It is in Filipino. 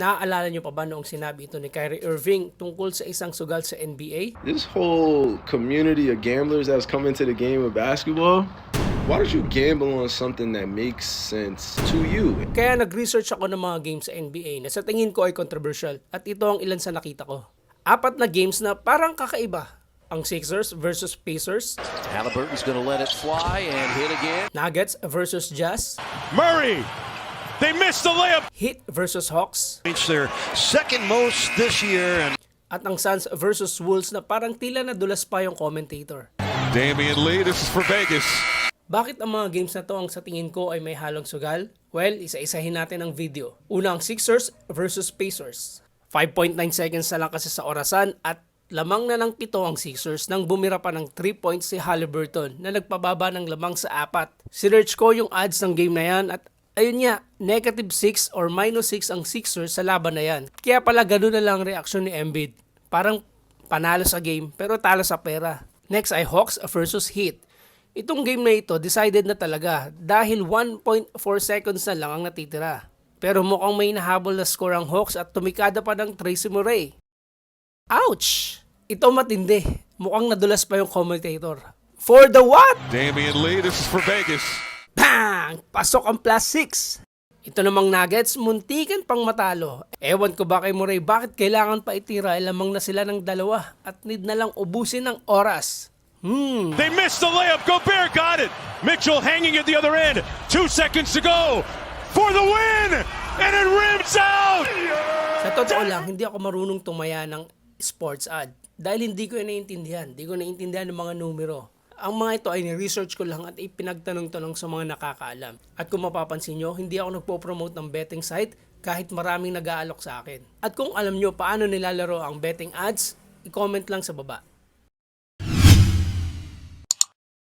Naaalala niyo pa ba noong sinabi ito ni Kyrie Irving tungkol sa isang sugal sa NBA? This whole community of gamblers that's come into the game of basketball, why don't you gamble on something that makes sense to you? Kaya nag-research ako ng mga games sa NBA na sa tingin ko ay controversial at ito ang ilan sa nakita ko. 4 na games na parang kakaiba. Ang Sixers versus Pacers, Halliburton's gonna let it fly and hit again. Nuggets versus Jazz, Murray, they missed the layup. Heat versus Hawks, It's their second most this year, and at ang Suns versus Wolves na parang tila nadulas pa yung commentator. Damian Lee, this is for Vegas. Bakit ang mga games na to ang sa tingin ko ay may halong sugal? Well, isa-isahin natin ang video. Una ang Sixers versus Pacers. 5.9 seconds na lang kasi sa orasan at lamang na ng 7 ang Sixers nang bumira pa ng 3 points si Halliburton na nagpababa ng lamang sa 4. Sinearch ko yung odds ng game na yan at ayun nga, -6 or -6 ang Sixers sa laban na yan. Kaya pala ganoon na lang ang reaksyon ni Embiid. Parang panalo sa game pero talo sa pera. Next ay Hawks versus Heat. Itong game na ito decided na talaga dahil 1.4 seconds na lang ang natitira. Pero mukhang may nahabol na score ang Hawks at tumikada pa ng Tracy Murray. Ouch! Ito matindi. Mukhang nadulas pa yung commentator. For the what? Damian Lee, this is for Vegas. Bang! Pasok ang +6. Ito namang Nuggets, muntikan pang matalo. Ewan ko ba kay Murray bakit kailangan pa itira, lamang na sila ng 2 at need na lang ubusin ng oras. They missed the layup. Gobert got it. Mitchell hanging at the other end. 2 seconds to go for the win, and it rims out. Sa totoo lang, hindi ako marunong tumaya ng sports ad dahil hindi ko naiintindihan. Hindi ko naiintindihan ng mga numero. Ang mga ito ay ni-research ko lang at ipinagtanong-tanong sa mga nakakaalam. At kung mapapansin nyo, hindi ako nagpo-promote ng betting site kahit maraming nag-aalok sa akin. At kung alam nyo paano nilalaro ang betting ads, i-comment lang sa baba.